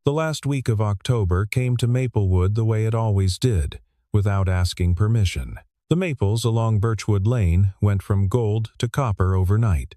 The last week of October came to Maplewood the way it always did, without asking permission. The maples along Birchwood Lane went from gold to copper overnight,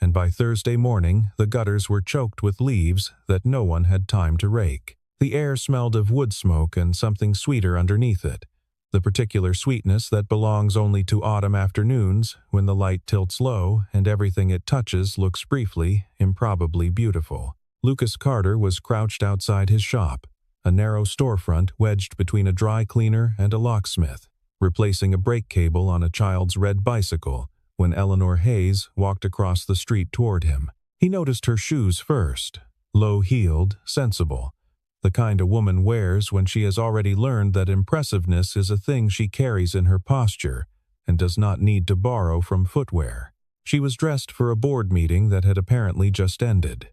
and by Thursday morning the gutters were choked with leaves that no one had time to rake. The air smelled of wood smoke and something sweeter underneath it, the particular sweetness that belongs only to autumn afternoons when the light tilts low and everything it touches looks briefly, improbably beautiful. Lucas Carter was crouched outside his shop, a narrow storefront wedged between a dry cleaner and a locksmith, replacing a brake cable on a child's red bicycle when Eleanor Hayes walked across the street toward him. He noticed her shoes first, low-heeled, sensible, the kind a woman wears when she has already learned that impressiveness is a thing she carries in her posture and does not need to borrow from footwear. She was dressed for a board meeting that had apparently just ended.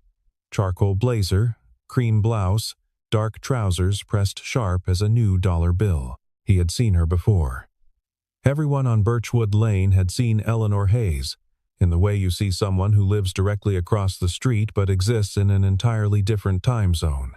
Charcoal blazer, cream blouse, dark trousers pressed sharp as a new dollar bill. He had seen her before. Everyone on Birchwood Lane had seen Eleanor Hayes, in the way you see someone who lives directly across the street but exists in an entirely different time zone.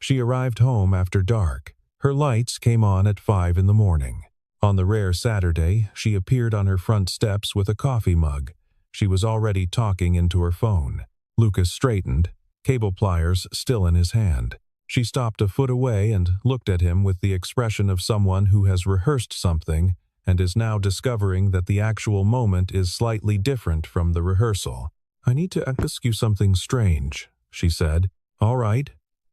She arrived home after dark. Her lights came on at 5 in the morning. On the rare Saturday, she appeared on her front steps with a coffee mug. She was already talking into her phone. Lucas straightened, cable pliers still in his hand. She stopped a foot away and looked at him with the expression of someone who has rehearsed something and is now discovering that the actual moment is slightly different from the rehearsal. "I need to ask you something strange," she said. "All right,"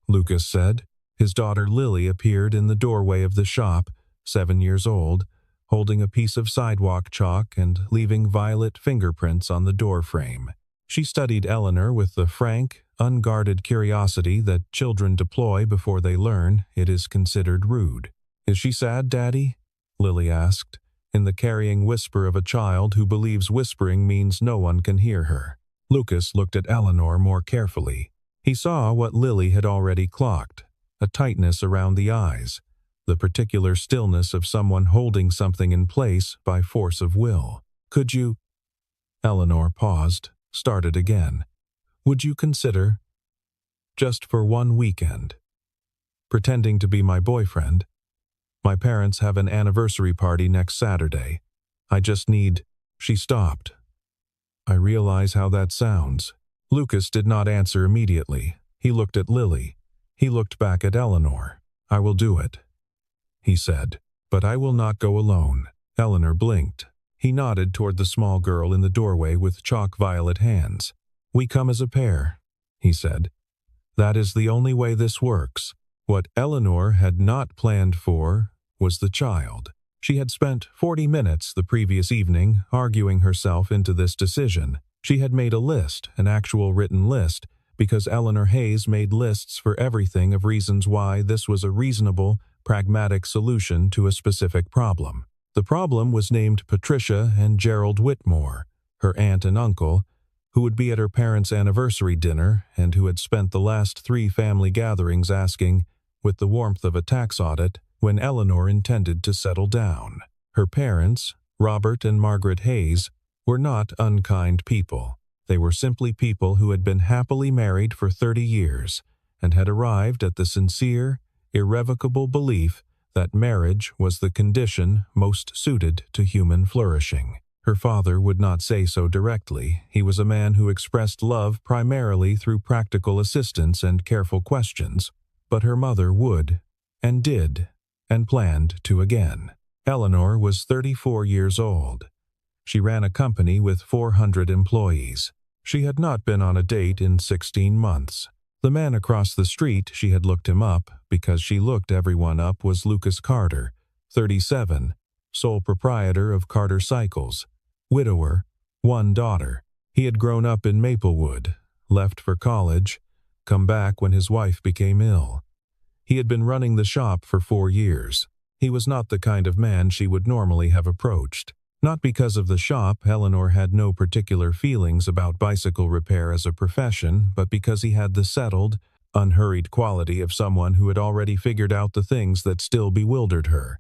Lucas said. His daughter Lily appeared in the doorway of the shop, 7 years old, holding a piece of sidewalk chalk and leaving violet fingerprints on the door frame. She studied Eleanor with the frank, unguarded curiosity that children deploy before they learn it is considered rude. "Is she sad, Daddy?" Lily asked, in the carrying whisper of a child who believes whispering means no one can hear her. Lucas looked at Eleanor more carefully. He saw what Lily had already clocked, a tightness around the eyes, the particular stillness of someone holding something in place by force of will. "Could you—" Eleanor paused, started again. "Would you consider, just for one weekend, pretending to be my boyfriend? My parents have an anniversary party next Saturday. I just need—" She stopped. "I realize how that sounds." Lucas did not answer immediately. He looked at Lily. He looked back at Eleanor. "I will do it," he said. "But I will not go alone." Eleanor blinked. He nodded toward the small girl in the doorway with chalk-violet hands. "We come as a pair," he said. "That is the only way this works." What Eleanor had not planned for was the child. She had spent 40 minutes the previous evening arguing herself into this decision. She had made a list, an actual written list, because Eleanor Hayes made lists for everything of reasons why this was a reasonable, pragmatic solution to a specific problem. The problem was named Patricia and Gerald Whitmore, her aunt and uncle, who would be at her parents' anniversary dinner and who had spent the last 3 family gatherings asking, with the warmth of a tax audit, when Eleanor intended to settle down. Her parents, Robert and Margaret Hayes, were not unkind people. They were simply people who had been happily married for 30 years and had arrived at the sincere, irrevocable belief that marriage was the condition most suited to human flourishing. Her father would not say so directly. He was a man who expressed love primarily through practical assistance and careful questions, but her mother would, and did, and planned to again. Eleanor was 34 years old. She ran a company with 400 employees. She had not been on a date in 16 months. The man across the street, she had looked him up because she looked everyone up, was Lucas Carter, 37, sole proprietor of Carter Cycles, widower, 1 daughter. He had grown up in Maplewood, left for college, come back when his wife became ill. He had been running the shop for 4 years. He was not the kind of man she would normally have approached. Not because of the shop, Eleanor had no particular feelings about bicycle repair as a profession, but because he had the settled, unhurried quality of someone who had already figured out the things that still bewildered her,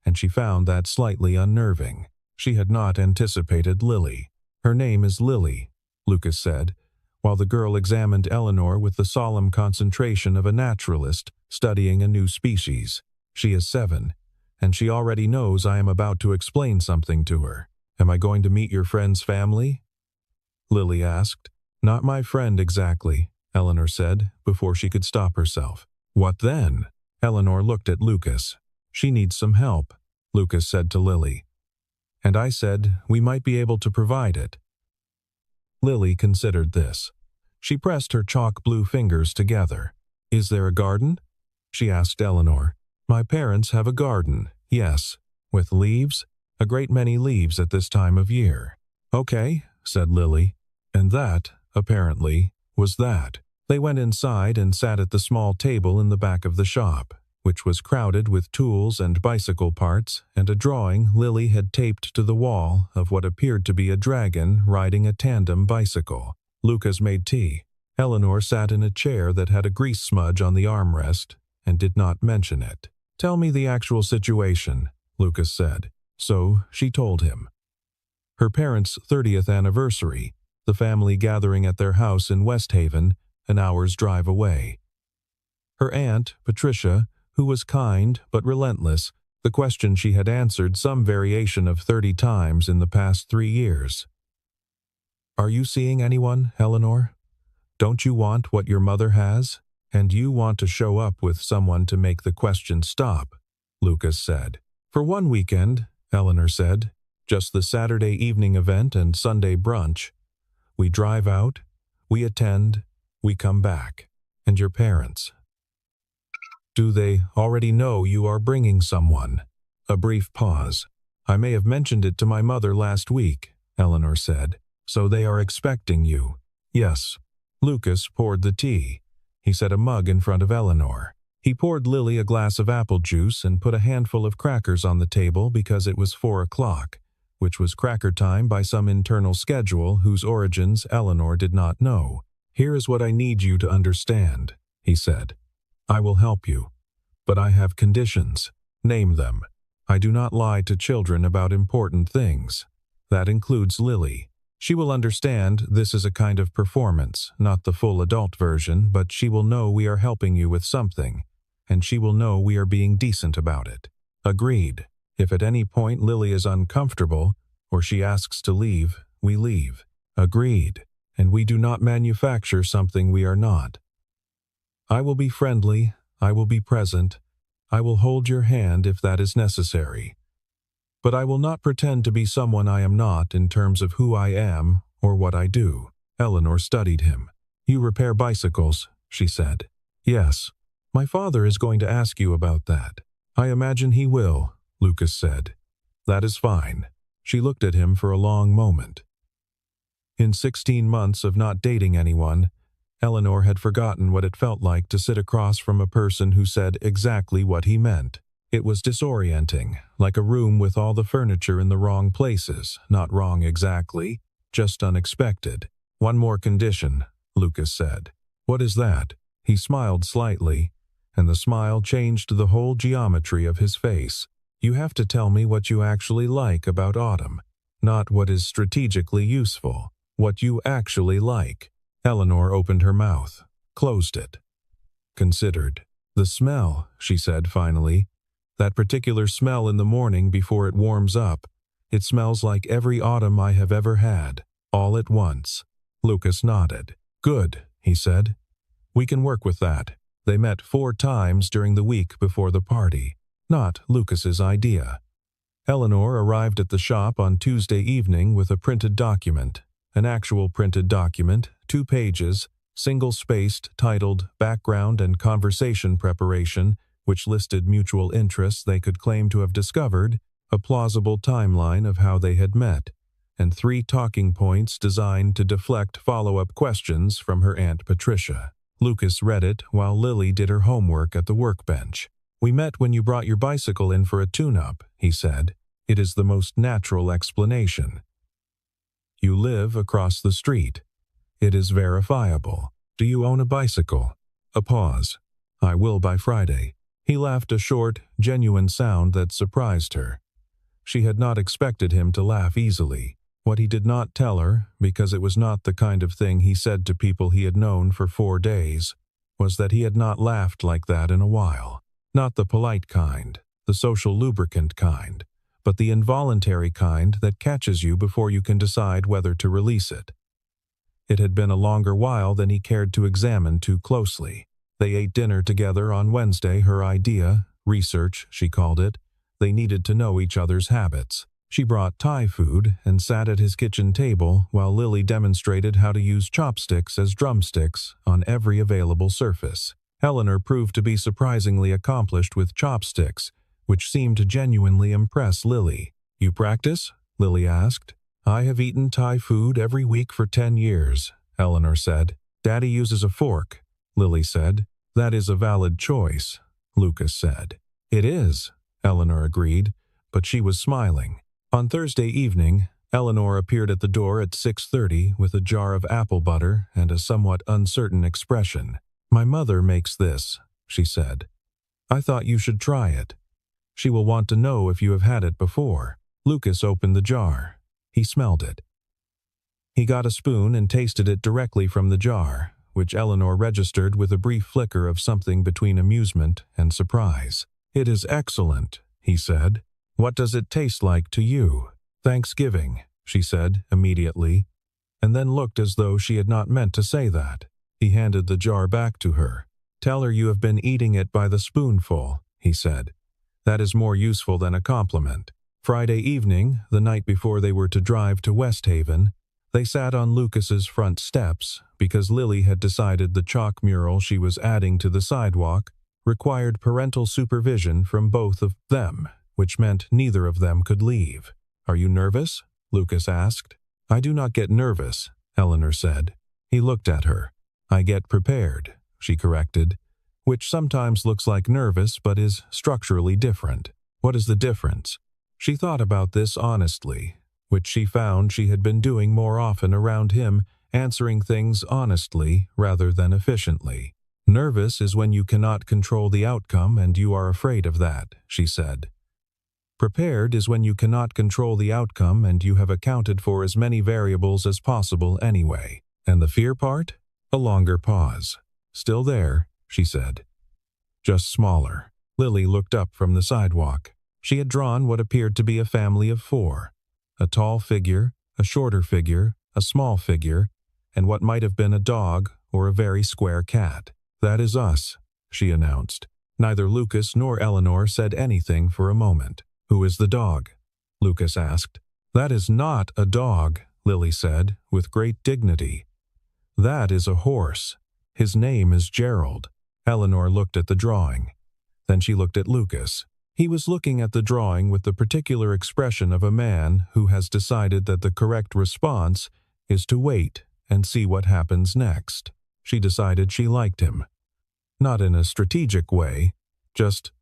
and she found that slightly unnerving. She had not anticipated Lily. "Her name is Lily," Lucas said, while the girl examined Eleanor with the solemn concentration of a naturalist studying a new species. "She is 7, and she already knows I am about to explain something to her. Am I going to meet your friend's family?" Lily asked. "Not my friend exactly," Eleanor said, before she could stop herself. "What then?" Eleanor looked at Lucas. "She needs some help," Lucas said to Lily. "And I said we might be able to provide it." Lily considered this. She pressed her chalk blue fingers together. "Is there a garden?" she asked Eleanor. "My parents have a garden, yes. With leaves? A great many leaves at this time of year." "Okay," said Lily. And that, apparently, was that. They went inside and sat at the small table in the back of the shop, which was crowded with tools and bicycle parts and a drawing Lily had taped to the wall of what appeared to be a dragon riding a tandem bicycle. Lucas made tea. Eleanor sat in a chair that had a grease smudge on the armrest and did not mention it. "Tell me the actual situation," Lucas said. So she told him. Her parents' 30th anniversary, the family gathering at their house in West Haven, an hour's drive away. Her aunt, Patricia, who was kind but relentless, the question she had answered some variation of 30 times in the past 3 years. "Are you seeing anyone, Eleanor? Don't you want what your mother has? And you want to show up with someone to make the question stop," Lucas said. "For one weekend," Eleanor said, "just the Saturday evening event and Sunday brunch. We drive out, we attend, we come back. And your parents? Do they already know you are bringing someone?" A brief pause. "I may have mentioned it to my mother last week," Eleanor said. "So they are expecting you?" "Yes." Lucas poured the tea. He set a mug in front of Eleanor. He poured Lily a glass of apple juice and put a handful of crackers on the table because it was 4 o'clock, which was cracker time by some internal schedule whose origins Eleanor did not know. "Here is what I need you to understand," he said. "I will help you, but I have conditions. Name them. I do not lie to children about important things. That includes Lily. She will understand this is a kind of performance, not the full adult version, but she will know we are helping you with something, and she will know we are being decent about it." Agreed. If at any point Lily is uncomfortable, or she asks to leave, we leave. Agreed. And we do not manufacture something we are not. I will be friendly, I will be present, I will hold your hand if that is necessary. But I will not pretend to be someone I am not in terms of who I am or what I do. Eleanor studied him. "You repair bicycles," she said. "Yes. My father is going to ask you about that." "I imagine he will," Lucas said. "That is fine." She looked at him for a long moment. In 16 months of not dating anyone, Eleanor had forgotten what it felt like to sit across from a person who said exactly what he meant. It was disorienting, like a room with all the furniture in the wrong places, not wrong exactly, just unexpected. "One more condition," Lucas said. "What is that?" He smiled slightly, and the smile changed the whole geometry of his face. "You have to tell me what you actually like about autumn, not what is strategically useful, what you actually like." Eleanor opened her mouth, closed it, considered. "The smell," she said finally. "That particular smell in the morning before it warms up. It smells like every autumn I have ever had, all at once." Lucas nodded. "Good," he said. "We can work with that." They met 4 times during the week before the party. Not Lucas's idea. Eleanor arrived at the shop on Tuesday evening with a printed document, an actual printed document, 2 pages, single-spaced, titled Background and Conversation Preparation, which listed mutual interests they could claim to have discovered, a plausible timeline of how they had met, and 3 talking points designed to deflect follow-up questions from her Aunt Patricia. Lucas read it while Lily did her homework at the workbench. "We met when you brought your bicycle in for a tune-up," he said. "It is the most natural explanation. You live across the street. It is verifiable. Do you own a bicycle?" A pause. "I will by Friday." He laughed, a short, genuine sound that surprised her. She had not expected him to laugh easily. What he did not tell her, because it was not the kind of thing he said to people he had known for 4 days, was that he had not laughed like that in a while. Not the polite kind, the social lubricant kind, but the involuntary kind that catches you before you can decide whether to release it. It had been a longer while than he cared to examine too closely. They ate dinner together on Wednesday, her idea, research, she called it. They needed to know each other's habits. She brought Thai food and sat at his kitchen table while Lily demonstrated how to use chopsticks as drumsticks on every available surface. Eleanor proved to be surprisingly accomplished with chopsticks, which seemed to genuinely impress Lily. "You practice?" Lily asked. "I have eaten Thai food every week for 10 years, Eleanor said. "Daddy uses a fork," Lily said. "That is a valid choice," Lucas said. "It is," Eleanor agreed, but she was smiling. On Thursday evening, Eleanor appeared at the door at 6:30 with a jar of apple butter and a somewhat uncertain expression. "My mother makes this," she said. "I thought you should try it. She will want to know if you have had it before." Lucas opened the jar. He smelled it. He got a spoon and tasted it directly from the jar, which Eleanor registered with a brief flicker of something between amusement and surprise. "It is excellent," he said. "What does it taste like to you?" "Thanksgiving," she said immediately, and then looked as though she had not meant to say that. He handed the jar back to her. "Tell her you have been eating it by the spoonful," he said. "That is more useful than a compliment." Friday evening, the night before they were to drive to West Haven, they sat on Lucas's front steps because Lily had decided the chalk mural she was adding to the sidewalk required parental supervision from both of them, which meant neither of them could leave. "Are you nervous?" Lucas asked. "I do not get nervous," Eleanor said. He looked at her. "I get prepared," she corrected, which sometimes looks like nervous but is structurally different. What is the difference? She thought about this honestly, which she found she had been doing more often around him, answering things honestly rather than efficiently. "Nervous is when you cannot control the outcome and you are afraid of that," she said. "Prepared is when you cannot control the outcome and you have accounted for as many variables as possible anyway." "And the fear part?" A longer pause. "Still there," she said. "Just smaller." Lily looked up from the sidewalk. She had drawn what appeared to be a family of 4. A tall figure, a shorter figure, a small figure, and what might have been a dog or a very square cat. "That is us," she announced. Neither Lucas nor Eleanor said anything for a moment. "Who is the dog?" Lucas asked. "That is not a dog," Lily said, with great dignity. "That is a horse. His name is Gerald." Eleanor looked at the drawing. Then she looked at Lucas. He was looking at the drawing with the particular expression of a man who has decided that the correct response is to wait and see what happens next. She decided she liked him. Not in a strategic way, just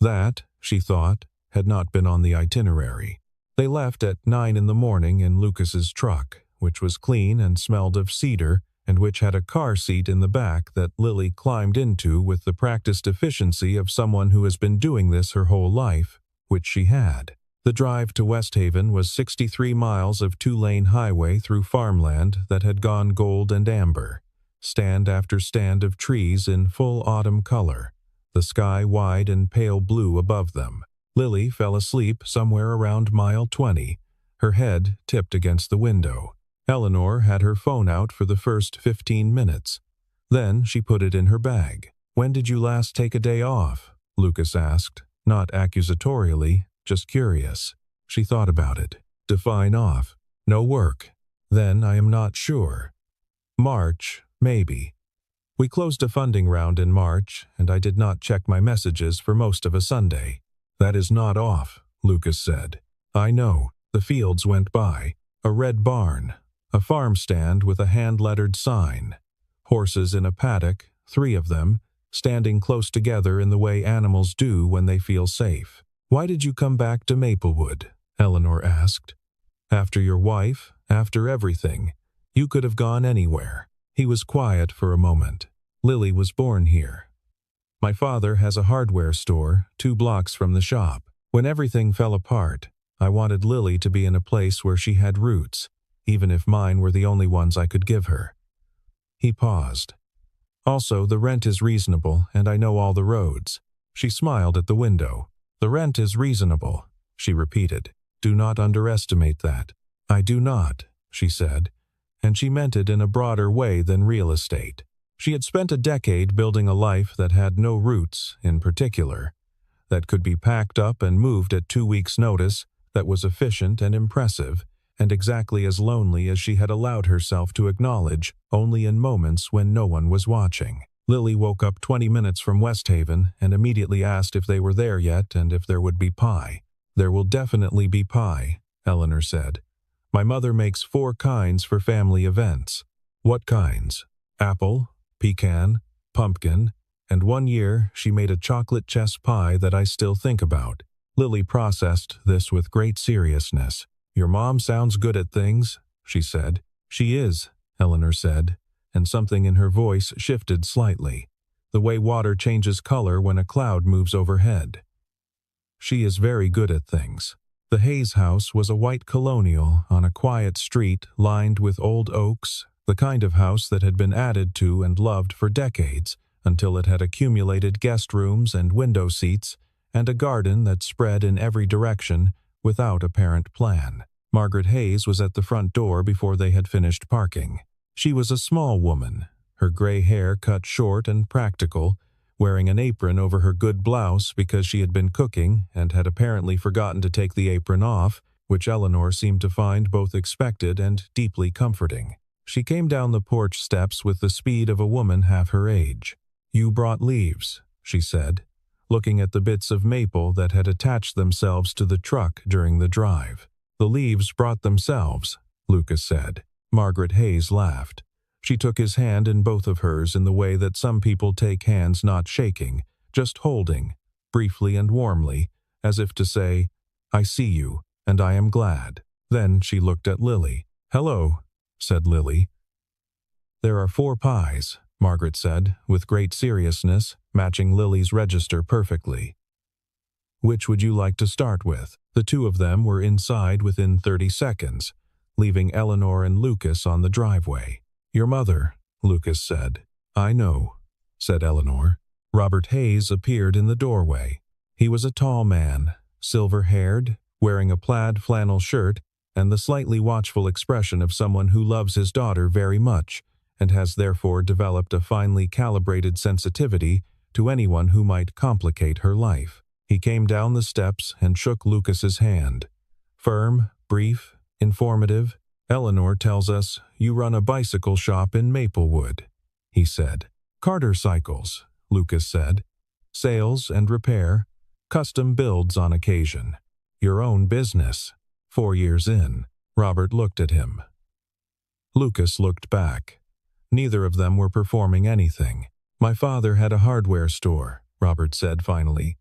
that, she thought, had not been on the itinerary. They left at 9 in the morning in Lucas's truck, which was clean and smelled of cedar, and which had a car seat in the back that Lily climbed into with the practiced efficiency of someone who has been doing this her whole life, which she had. The drive to West Haven was 63 miles of 2-lane highway through farmland that had gone gold and amber, stand after stand of trees in full autumn color, the sky wide and pale blue above them. Lily fell asleep somewhere around mile 20, her head tipped against the window. Eleanor had her phone out for the first 15 minutes. Then she put it in her bag. "When did you last take a day off?" Lucas asked, not accusatorially, just curious. She thought about it. "Define off." "No work." "Then I am not sure." "March, maybe." We closed a funding round in March, and I did not check my messages for most of a Sunday. "That is not off," Lucas said. "I know." The fields went by. A red barn. A farm stand with a hand-lettered sign. Horses in a paddock, 3 of them, standing close together in the way animals do when they feel safe. "Why did you come back to Maplewood?" Eleanor asked. "After your wife, after everything. You could have gone anywhere." He was quiet for a moment. "Lily was born here. My father has a hardware store 2 blocks from the shop. When everything fell apart, I wanted Lily to be in a place where she had roots, even if mine were the only ones I could give her." He paused. "Also, the rent is reasonable, and I know all the roads." She smiled at the window. "The rent is reasonable," she repeated. "Do not underestimate that." "I do not," she said, and she meant it in a broader way than real estate. She had spent a decade building a life that had no roots in particular, that could be packed up and moved at 2 weeks' notice, that was efficient and impressive, and exactly as lonely as she had allowed herself to acknowledge, only in moments when no one was watching. Lily woke up 20 minutes from West Haven and immediately asked if they were there yet and if there would be pie. "There will definitely be pie," Eleanor said. "My mother makes 4 kinds for family events." "What kinds?" "Apple, pecan, pumpkin, and one year she made a chocolate chess pie that I still think about." Lily processed this with great seriousness. "Your mom sounds good at things," she said. "She is," Eleanor said, and something in her voice shifted slightly, the way water changes color when a cloud moves overhead. "She is very good at things." The Hayes house was a white colonial on a quiet street lined with old oaks, the kind of house that had been added to and loved for decades until it had accumulated guest rooms and window seats and a garden that spread in every direction without apparent plan. Margaret Hayes was at the front door before they had finished parking. She was a small woman, her gray hair cut short and practical, wearing an apron over her good blouse because she had been cooking and had apparently forgotten to take the apron off, which Eleanor seemed to find both expected and deeply comforting. She came down the porch steps with the speed of a woman half her age. "You brought leaves," she said, looking at the bits of maple that had attached themselves to the truck during the drive. "The leaves brought themselves," Lucas said. Margaret Hayes laughed. She took his hand in both of hers in the way that some people take hands not shaking, just holding, briefly and warmly, as if to say, "I see you, and I am glad." Then she looked at Lily. "Hello," said Lily. "There are 4 pies," Margaret said, with great seriousness, matching Lily's register perfectly. "Which would you like to start with?" The 2 of them were inside within 30 seconds, leaving Eleanor and Lucas on the driveway. "Your mother," Lucas said. "I know," said Eleanor. Robert Hayes appeared in the doorway. He was a tall man, silver-haired, wearing a plaid flannel shirt and the slightly watchful expression of someone who loves his daughter very much and has therefore developed a finely calibrated sensitivity to anyone who might complicate her life. He came down the steps and shook Lucas's hand. Firm, brief, informative. "Eleanor tells us you run a bicycle shop in Maplewood," he said. "Carter Cycles," Lucas said. "Sales and repair, custom builds on occasion. Your own business." 4 years in. Robert looked at him. Lucas looked back. Neither of them were performing anything. "My father had a hardware store," Robert said finally.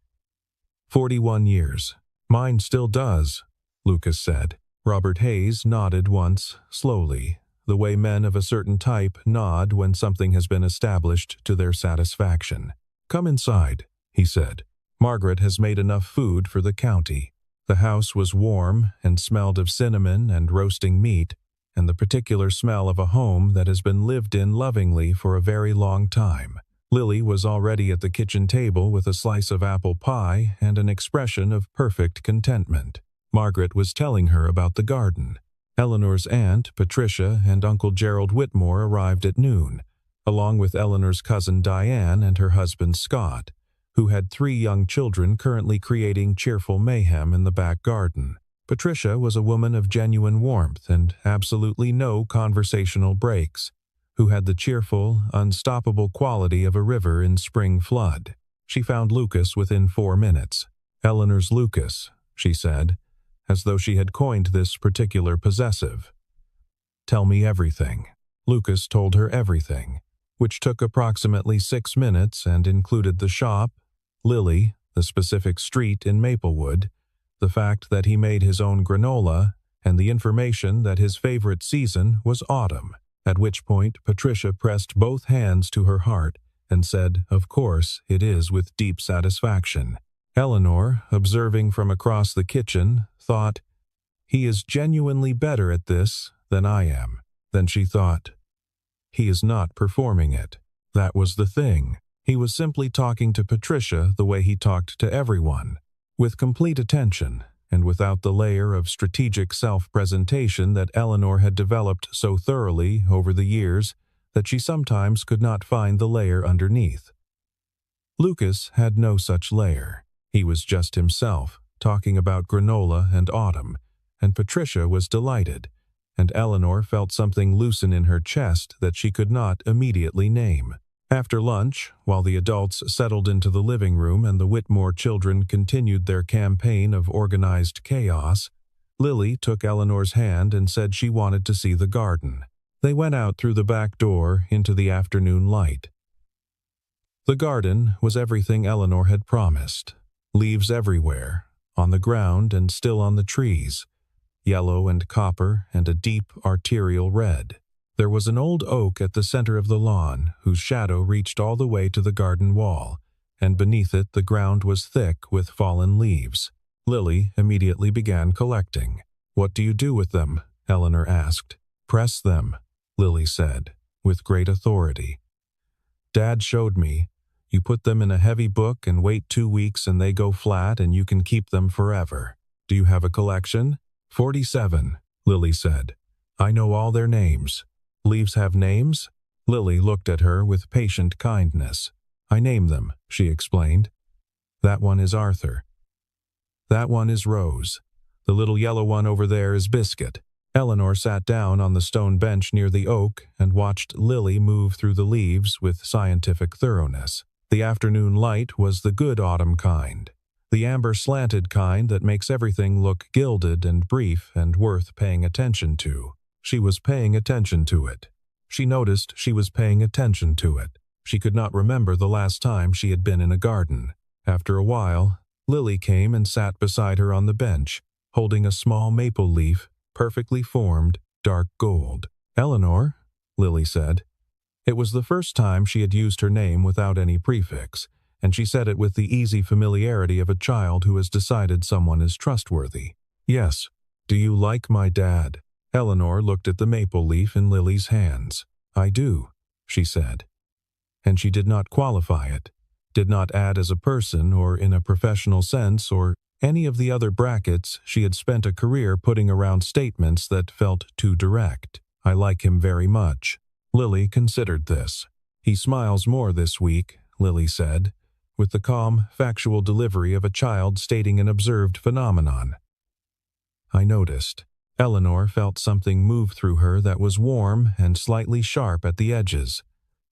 41 years. "Mine still does," Lucas said. Robert Hayes nodded once, slowly, the way men of a certain type nod when something has been established to their satisfaction. "Come inside," he said. "Margaret has made enough food for the county." The house was warm and smelled of cinnamon and roasting meat, and the particular smell of a home that has been lived in lovingly for a very long time. Lily was already at the kitchen table with a slice of apple pie and an expression of perfect contentment. Margaret was telling her about the garden. Eleanor's aunt, Patricia, and Uncle Gerald Whitmore arrived at noon, along with Eleanor's cousin Diane and her husband Scott, who had 3 young children currently creating cheerful mayhem in the back garden. Patricia was a woman of genuine warmth and absolutely no conversational breaks, who had the cheerful, unstoppable quality of a river in spring flood. She found Lucas within 4 minutes. "Eleanor's Lucas," she said, as though she had coined this particular possessive. "Tell me everything." Lucas told her everything, which took approximately 6 minutes and included the shop, Lily, the specific street in Maplewood, the fact that he made his own granola, and the information that his favorite season was autumn, at which point Patricia pressed both hands to her heart and said, "Of course, it is," with deep satisfaction. Eleanor, observing from across the kitchen, thought, He is genuinely better at this than I am. Then she thought, he is not performing it. That was the thing. He was simply talking to Patricia the way he talked to everyone, with complete attention and without the layer of strategic self-presentation that Eleanor had developed so thoroughly over the years that she sometimes could not find the layer underneath. Lucas had no such layer. He was just himself, talking about granola and autumn, and Patricia was delighted, and Eleanor felt something loosen in her chest that she could not immediately name. After lunch, while the adults settled into the living room and the Whitmore children continued their campaign of organized chaos, Lily took Eleanor's hand and said she wanted to see the garden. They went out through the back door into the afternoon light. The garden was everything Eleanor had promised. Leaves everywhere, on the ground and still on the trees, yellow and copper and a deep arterial red. There was an old oak at the center of the lawn whose shadow reached all the way to the garden wall, and beneath it the ground was thick with fallen leaves. Lily immediately began collecting. "What do you do with them?" Eleanor asked. "Press them," Lily said, with great authority. "Dad showed me. You put them in a heavy book and wait 2 weeks and they go flat and you can keep them forever. Do you have a collection?" 47, Lily said. "I know all their names." "Leaves have names?" Lily looked at her with patient kindness. "I name them," she explained. "That one is Arthur. That one is Rose. The little yellow one over there is Biscuit." Eleanor sat down on the stone bench near the oak and watched Lily move through the leaves with scientific thoroughness. The afternoon light was the good autumn kind, the amber-slanted kind that makes everything look gilded and brief and worth paying attention to. She was paying attention to it. She noticed she was paying attention to it. She could not remember the last time she had been in a garden. After a while, Lily came and sat beside her on the bench, holding a small maple leaf, perfectly formed, dark gold. "Eleanor," Lily said. It was the first time she had used her name without any prefix, and she said it with the easy familiarity of a child who has decided someone is trustworthy. "Yes. Do you like my dad?" Eleanor looked at the maple leaf in Lily's hands. "I do," she said. And she did not qualify it, did not add as a person or in a professional sense or any of the other brackets she had spent a career putting around statements that felt too direct. "I like him very much." Lily considered this. "He smiles more this week," Lily said, with the calm, factual delivery of a child stating an observed phenomenon. "I noticed." Eleanor felt something move through her that was warm and slightly sharp at the edges,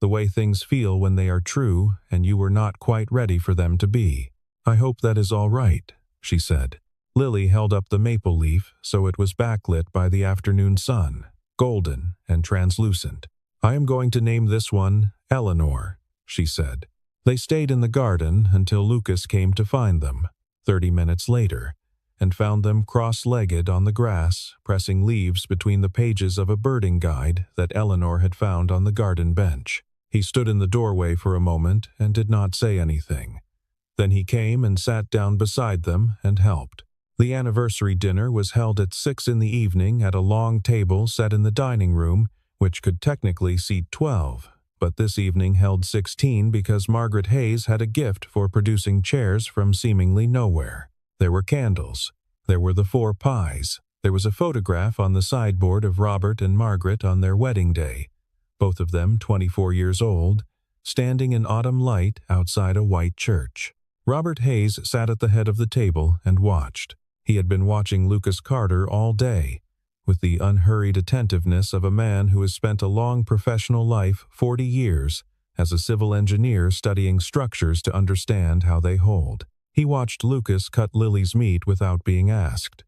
the way things feel when they are true and you were not quite ready for them to be. "I hope that is all right," she said. Lily held up the maple leaf so it was backlit by the afternoon sun, golden and translucent. "I am going to name this one Eleanor," she said. They stayed in the garden until Lucas came to find them, 30 minutes later, and found them cross-legged on the grass, pressing leaves between the pages of a birding guide that Eleanor had found on the garden bench. He stood in the doorway for a moment and did not say anything. Then he came and sat down beside them and helped. The anniversary dinner was held at 6 in the evening at a long table set in the dining room, which could technically seat 12, but this evening held 16 because Margaret Hayes had a gift for producing chairs from seemingly nowhere. There were candles. There were the 4 pies. There was a photograph on the sideboard of Robert and Margaret on their wedding day, both of them 24 years old, standing in autumn light outside a white church. Robert Hayes sat at the head of the table and watched. He had been watching Lucas Carter all day, with the unhurried attentiveness of a man who has spent a long professional life, 40 years, as a civil engineer studying structures to understand how they hold. He watched Lucas cut Lily's meat without being asked.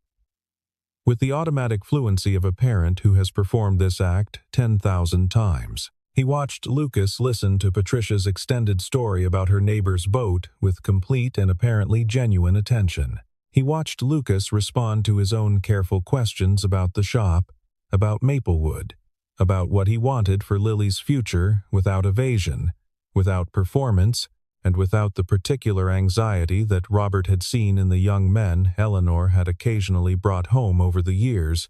With the automatic fluency of a parent who has performed this act 10,000 times. He watched Lucas listen to Patricia's extended story about her neighbor's boat with complete and apparently genuine attention. He watched Lucas respond to his own careful questions about the shop, about Maplewood, about what he wanted for Lily's future without evasion, without performance, and without the particular anxiety that Robert had seen in the young men Eleanor had occasionally brought home over the years,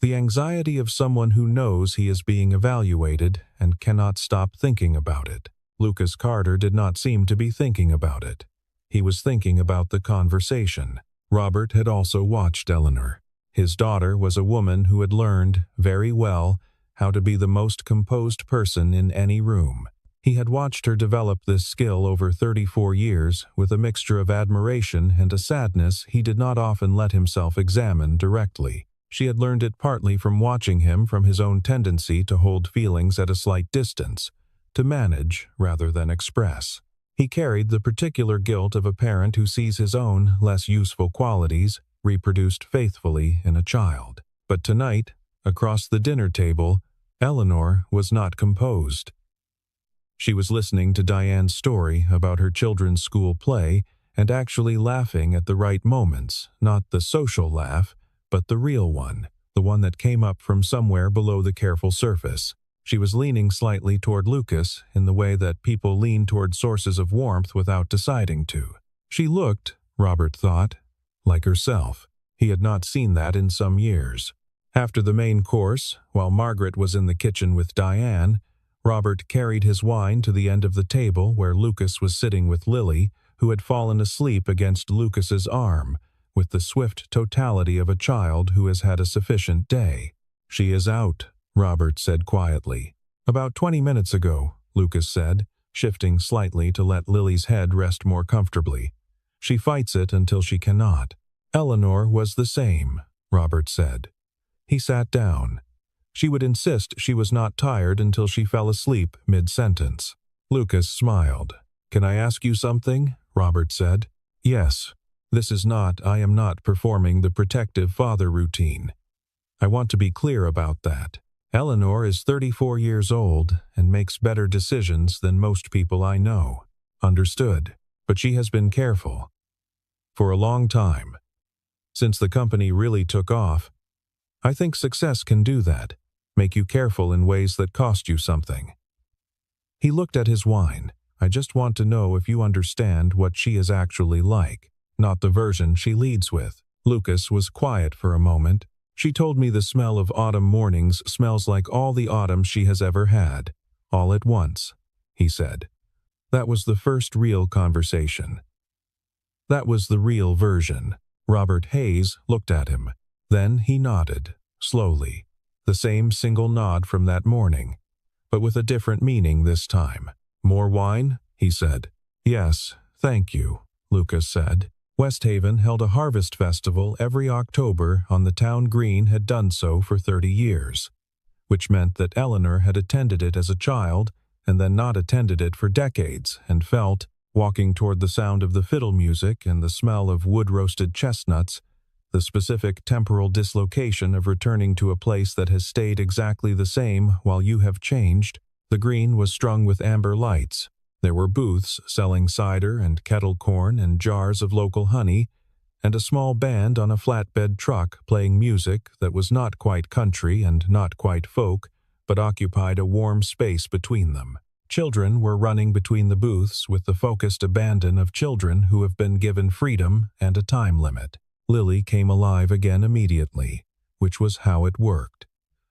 the anxiety of someone who knows he is being evaluated and cannot stop thinking about it. Lucas Carter did not seem to be thinking about it. He was thinking about the conversation. Robert had also watched Eleanor. His daughter was a woman who had learned, very well, how to be the most composed person in any room. He had watched her develop this skill over 34 years with a mixture of admiration and a sadness he did not often let himself examine directly. She had learned it partly from watching him, from his own tendency to hold feelings at a slight distance, to manage rather than express. He carried the particular guilt of a parent who sees his own less useful qualities reproduced faithfully in a child. But tonight, across the dinner table, Eleanor was not composed. She was listening to Diane's story about her children's school play and actually laughing at the right moments, not the social laugh, but the real one, the one that came up from somewhere below the careful surface. She was leaning slightly toward Lucas in the way that people lean toward sources of warmth without deciding to. She looked, Robert thought, like herself. He had not seen that in some years. After the main course, while Margaret was in the kitchen with Diane, Robert carried his wine to the end of the table where Lucas was sitting with Lily, who had fallen asleep against Lucas's arm, with the swift totality of a child who has had a sufficient day. "She is out," Robert said quietly. "About 20 minutes ago," Lucas said, shifting slightly to let Lily's head rest more comfortably. "She fights it until she cannot." "Eleanor was the same," Robert said. He sat down. She would insist she was not tired until she fell asleep mid-sentence. Lucas smiled. "Can I ask you something?" Robert said. "Yes. I am not performing the protective father routine. I want to be clear about that. Eleanor is 34 years old and makes better decisions than most people I know. Understood. But she has been careful. For a long time. Since the company really took off. I think success can do that. Make you careful in ways that cost you something." He looked at his wine. "I just want to know if you understand what she is actually like, not the version she leads with." Lucas was quiet for a moment. "She told me the smell of autumn mornings smells like all the autumn she has ever had, all at once," he said. That was the first real conversation. That was the real version. Robert Hayes looked at him. Then he nodded, slowly. The same single nod from that morning, but with a different meaning this time. "More wine?" he said. "Yes, thank you," Lucas said. West Haven held a harvest festival every October on the town green, had done so for 30 years, which meant that Eleanor had attended it as a child and then not attended it for decades and felt, walking toward the sound of the fiddle music and the smell of wood-roasted chestnuts, the specific temporal dislocation of returning to a place that has stayed exactly the same while you have changed. The green was strung with amber lights. There were booths selling cider and kettle corn and jars of local honey, and a small band on a flatbed truck playing music that was not quite country and not quite folk, but occupied a warm space between them. Children were running between the booths with the focused abandon of children who have been given freedom and a time limit. Lily came alive again immediately, which was how it worked.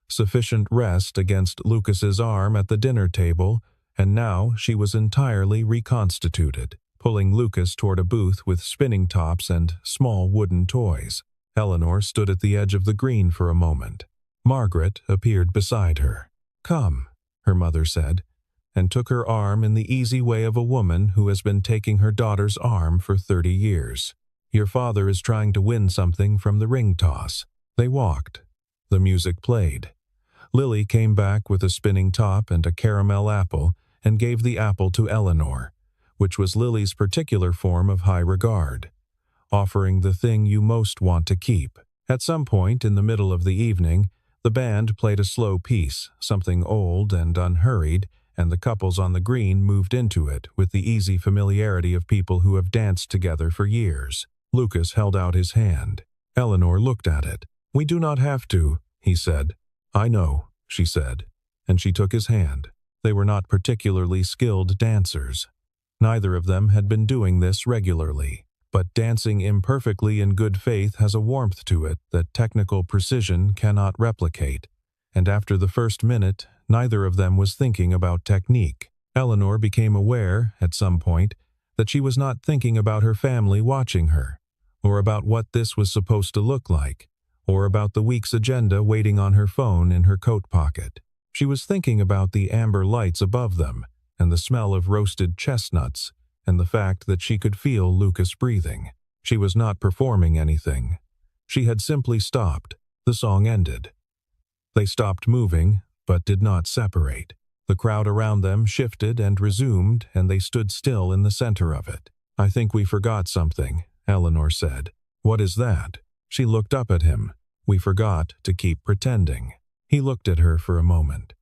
Sufficient rest against Lucas's arm at the dinner table, and now she was entirely reconstituted, pulling Lucas toward a booth with spinning tops and small wooden toys. Eleanor stood at the edge of the green for a moment. Margaret appeared beside her. "Come," her mother said, and took her arm in the easy way of a woman who has been taking her daughter's arm for 30 years. "Your father is trying to win something from the ring toss." They walked. The music played. Lily came back with a spinning top and a caramel apple and gave the apple to Eleanor, which was Lily's particular form of high regard, offering the thing you most want to keep. At some point in the middle of the evening, the band played a slow piece, something old and unhurried, and the couples on the green moved into it with the easy familiarity of people who have danced together for years. Lucas held out his hand. Eleanor looked at it. "We do not have to," he said. "I know," she said, and she took his hand. They were not particularly skilled dancers. Neither of them had been doing this regularly, but dancing imperfectly in good faith has a warmth to it that technical precision cannot replicate, and after the first minute, neither of them was thinking about technique. Eleanor became aware, at some point, that she was not thinking about her family watching her, or about what this was supposed to look like, or about the week's agenda waiting on her phone in her coat pocket. She was thinking about the amber lights above them, and the smell of roasted chestnuts, and the fact that she could feel Lucas breathing. She was not performing anything. She had simply stopped. The song ended. They stopped moving, but did not separate. The crowd around them shifted and resumed, and they stood still in the center of it. "I think we forgot something," Eleanor said. "What is that?" She looked up at him. "We forgot to keep pretending." He looked at her for a moment.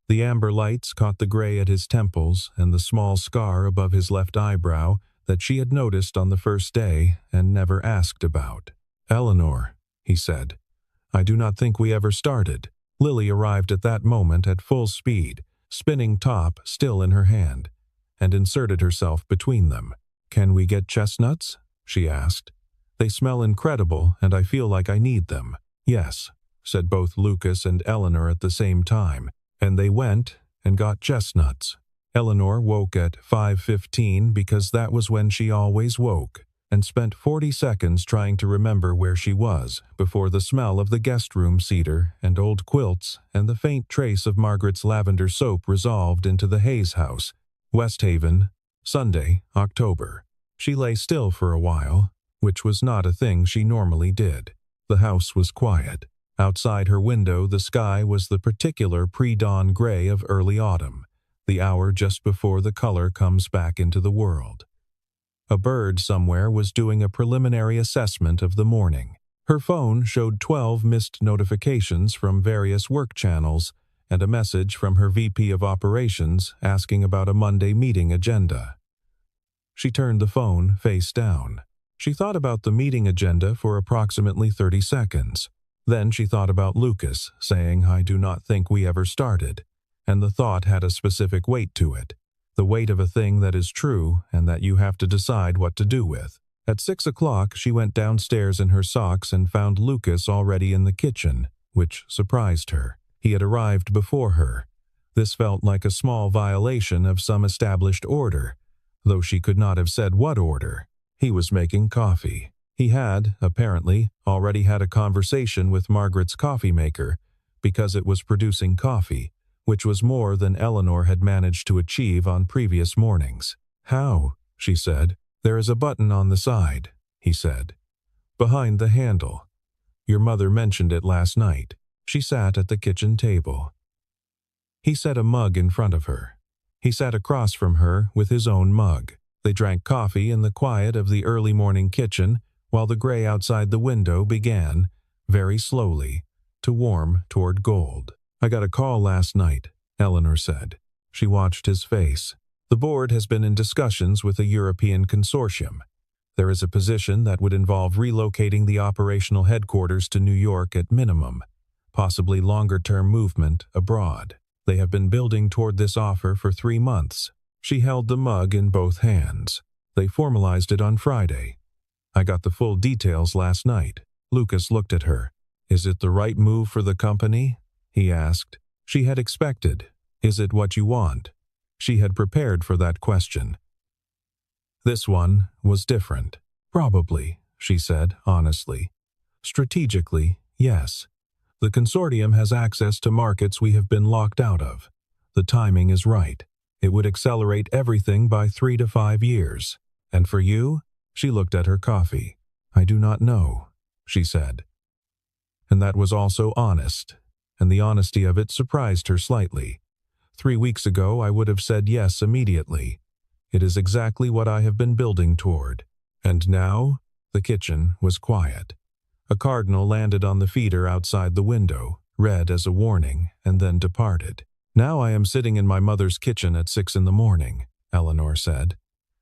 The amber lights caught the gray at his temples and the small scar above his left eyebrow that she had noticed on the first day and never asked about. "Eleanor," he said, "I do not think we ever started." Lily arrived at that moment at full speed, spinning top still in her hand, and inserted herself between them. "Can we get chestnuts?" she asked. "They smell incredible, and I feel like I need them." "Yes," said both Lucas and Eleanor at the same time, and they went and got chestnuts. Eleanor woke at 5:15 because that was when she always woke, and spent 40 seconds trying to remember where she was before the smell of the guest room cedar and old quilts and the faint trace of Margaret's lavender soap resolved into the Hayes house, West Haven, Sunday, October. She lay still for a while, which was not a thing she normally did. The house was quiet. Outside her window the sky was the particular pre-dawn gray of early autumn, the hour just before the color comes back into the world. A bird somewhere was doing a preliminary assessment of the morning. Her phone showed 12 missed notifications from various work channels and a message from her VP of Operations asking about a Monday meeting agenda. She turned the phone face down. She thought about the meeting agenda for approximately 30 seconds. Then she thought about Lucas saying, "I do not think we ever started," and the thought had a specific weight to it. The weight of a thing that is true and that you have to decide what to do with. At 6 o'clock, she went downstairs in her socks and found Lucas already in the kitchen, which surprised her. He had arrived before her. This felt like a small violation of some established order, though she could not have said what order. He was making coffee. He had, apparently, already had a conversation with Margaret's coffee maker because it was producing coffee, which was more than Eleanor had managed to achieve on previous mornings. "How?" she said. "There is a button on the side," he said. "Behind the handle. Your mother mentioned it last night." She sat at the kitchen table. He set a mug in front of her. He sat across from her with his own mug. They drank coffee in the quiet of the early morning kitchen while the gray outside the window began, very slowly, to warm toward gold. "I got a call last night," Eleanor said. She watched his face. "The board has been in discussions with a European consortium. There is a position that would involve relocating the operational headquarters to New York at minimum, possibly longer-term movement abroad. They have been building toward this offer for 3 months. She held the mug in both hands. "They formalized it on Friday. I got the full details last night." Lucas looked at her. "Is it the right move for the company?" he asked. She had expected, "Is it what you want?" She had prepared for that question. This one was different. "Probably," she said honestly. "Strategically, yes. The consortium has access to markets we have been locked out of. The timing is right. It would accelerate everything by 3 to 5 years. And for you?" She looked at her coffee. "I do not know," she said. And that was also honest, and the honesty of it surprised her slightly. 3 weeks ago I would have said yes immediately. It is exactly what I have been building toward. And now? The kitchen was quiet. A cardinal landed on the feeder outside the window, read as a warning, and then departed. "Now I am sitting in my mother's kitchen at 6 in the morning, Eleanor said,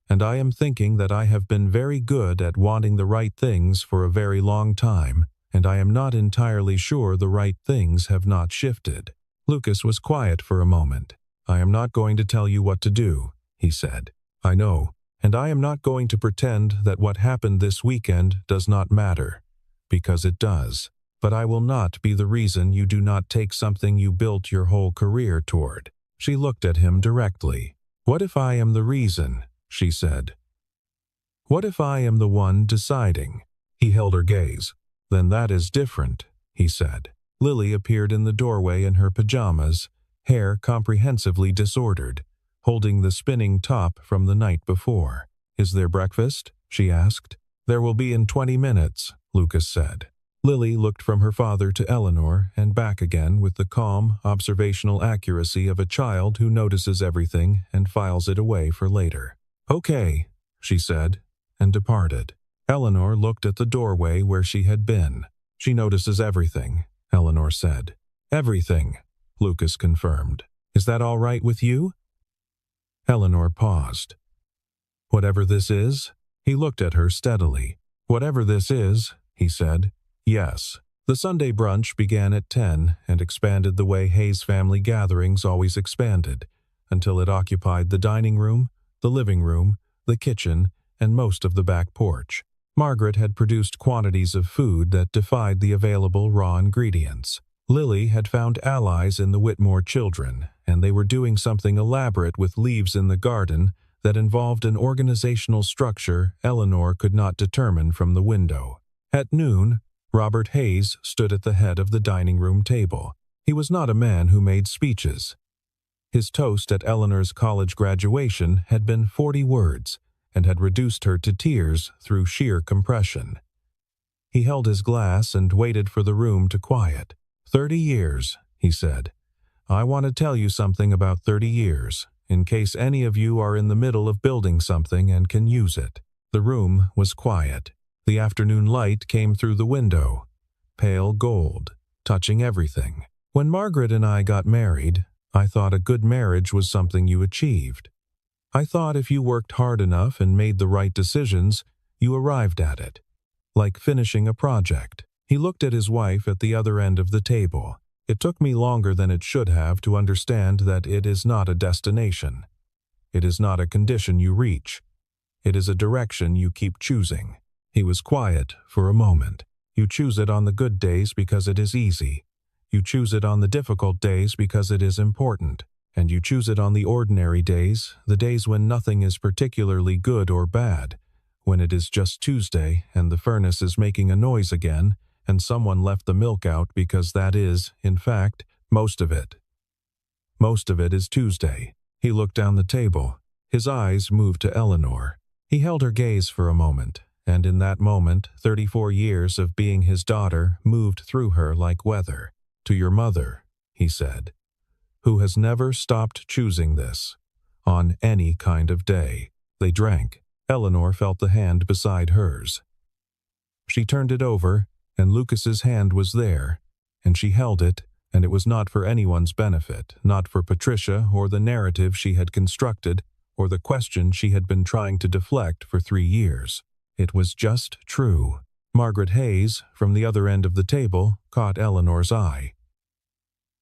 "and I am thinking that I have been very good at wanting the right things for a very long time, and I am not entirely sure the right things have not shifted." Lucas was quiet for a moment. "I am not going to tell you what to do," he said. "I know, And I am not going to pretend that what happened this weekend does not matter, because it does. But I will not be the reason you do not take something you built your whole career toward." She looked at him directly. "What if I am the reason?" she said. "What if I am the one deciding?" He held her gaze. "Then that is different," he said. Lily appeared in the doorway in her pajamas, hair comprehensively disordered, holding the spinning top from the night before. "Is there breakfast?" she asked. "There will be in 20 minutes, Lucas said. Lily looked from her father to Eleanor and back again with the calm, observational accuracy of a child who notices everything and files it away for later. "Okay," she said, and departed. Eleanor looked at the doorway where she had been. "She notices everything," Eleanor said. "Everything," Lucas confirmed. "Is that all right with you?" Eleanor paused. "Whatever this is?" He looked at her steadily. "Whatever this is," he said. "Yes." The Sunday brunch began at 10 and expanded the way Hayes family gatherings always expanded, until it occupied the dining room, the living room, the kitchen, and most of the back porch. Margaret had produced quantities of food that defied the available raw ingredients. Lily had found allies in the Whitmore children, and they were doing something elaborate with leaves in the garden that involved an organizational structure Eleanor could not determine from the window. At noon, Robert Hayes stood at the head of the dining room table. He was not a man who made speeches. His toast at Eleanor's college graduation had been 40 words and had reduced her to tears through sheer compression. He held his glass and waited for the room to quiet. 30 years, he said. "I want to tell you something about 30 years, in case any of you are in the middle of building something and can use it." The room was quiet. The afternoon light came through the window, pale gold, touching everything. "When Margaret and I got married, I thought a good marriage was something you achieved. I thought if you worked hard enough and made the right decisions, you arrived at it. Like finishing a project." He looked at his wife at the other end of the table. "It took me longer than it should have to understand that it is not a destination. It is not a condition you reach. It is a direction you keep choosing." He was quiet for a moment. "You choose it on the good days because it is easy. You choose it on the difficult days because it is important. And you choose it on the ordinary days, the days when nothing is particularly good or bad, when it is just Tuesday and the furnace is making a noise again, and someone left the milk out because that is, in fact, most of it. Most of it is Tuesday." He looked down the table. His eyes moved to Eleanor. He held her gaze for a moment, and in that moment 34 years of being his daughter moved through her like weather. "To your mother," he said, "who has never stopped choosing this, on any kind of day." They drank. Eleanor felt the hand beside hers. She turned it over, and Lucas's hand was there, and she held it, and it was not for anyone's benefit, not for Patricia or the narrative she had constructed or the question she had been trying to deflect for 3 years. It was just true. Margaret Hayes, from the other end of the table, caught Eleanor's eye.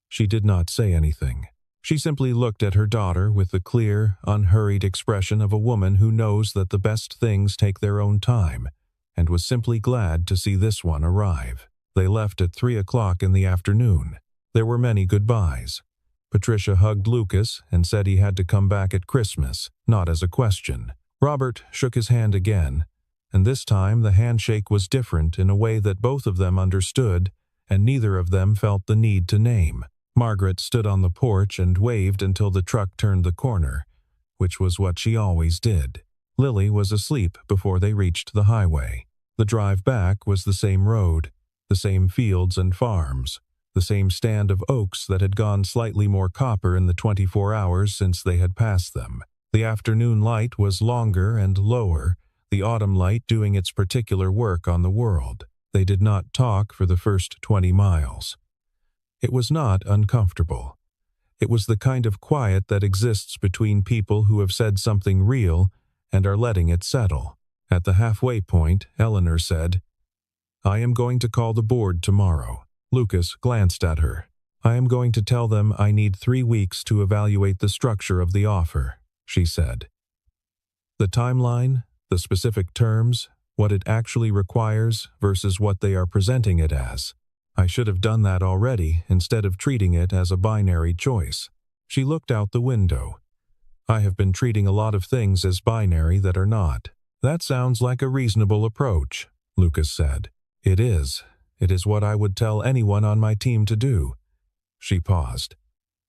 She did not say anything. She simply looked at her daughter with the clear, unhurried expression of a woman who knows that the best things take their own time, and was simply glad to see this one arrive. They left at 3 o'clock in the afternoon. There were many goodbyes. Patricia hugged Lucas and said he had to come back at Christmas, not as a question. Robert shook his hand again, and this time the handshake was different in a way that both of them understood, and neither of them felt the need to name. Margaret stood on the porch and waved until the truck turned the corner, which was what she always did. Lily was asleep before they reached the highway. The drive back was the same road, the same fields and farms, the same stand of oaks that had gone slightly more copper in the 24 hours since they had passed them. The afternoon light was longer and lower, the autumn light doing its particular work on the world. They did not talk for the first 20 miles. It was not uncomfortable. It was the kind of quiet that exists between people who have said something real and are letting it settle. At the halfway point, Eleanor said, "I am going to call the board tomorrow." Lucas glanced at her. "I am going to tell them I need 3 weeks to evaluate the structure of the offer," she said. The timeline, the specific terms, what it actually requires versus what they are presenting it as. I should have done that already instead of treating it as a binary choice. She looked out the window. I have been treating a lot of things as binary that are not. That sounds like a reasonable approach, Lucas said. It is. It is what I would tell anyone on my team to do. She paused.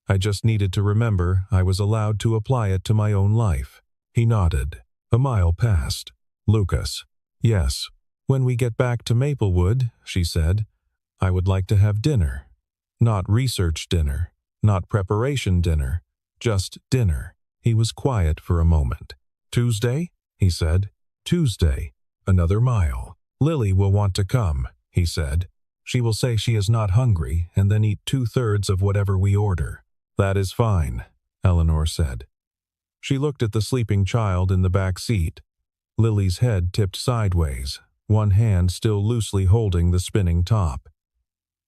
I just needed to remember I was allowed to apply it to my own life. He nodded. A mile passed. Lucas. Yes. When we get back to Maplewood, she said, I would like to have dinner. Not research dinner. Not preparation dinner. Just dinner. He was quiet for a moment. Tuesday? He said. Tuesday. Another mile. Lily will want to come, he said. She will say she is not hungry and then eat 2/3 of whatever we order. That is fine, Eleanor said. She looked at the sleeping child in the back seat. Lily's head tipped sideways, one hand still loosely holding the spinning top.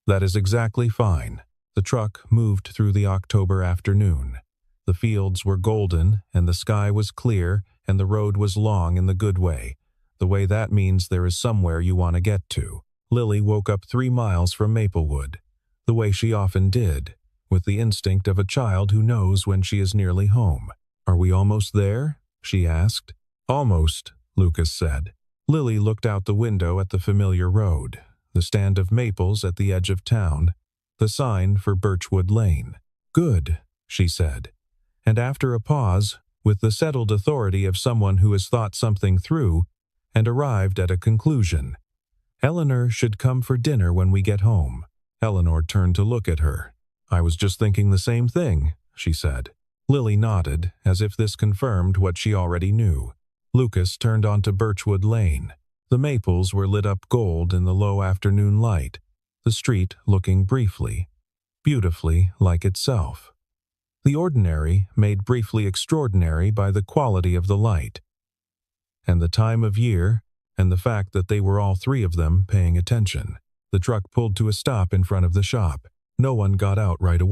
That is exactly fine. The truck moved through the October afternoon. The fields were golden, and the sky was clear, and the road was long in the good way, the way that means there is somewhere you want to get to. Lily woke up 3 miles from Maplewood, the way she often did, with the instinct of a child who knows when she is nearly home. Are we almost there? She asked. Almost, Lucas said. Lily looked out the window at the familiar road, the stand of maples at the edge of town, the sign for Birchwood Lane. Good, she said. And after a pause, with the settled authority of someone who has thought something through and arrived at a conclusion. Eleanor should come for dinner when we get home. Eleanor turned to look at her. I was just thinking the same thing, she said. Lily nodded, as if this confirmed what she already knew. Lucas turned onto Birchwood Lane. The maples were lit up gold in the low afternoon light, the street looking briefly, beautifully like itself. The ordinary made briefly extraordinary by the quality of the light, and the time of year, and the fact that they were all 3 of them paying attention. The truck pulled to a stop in front of the shop. No one got out right away.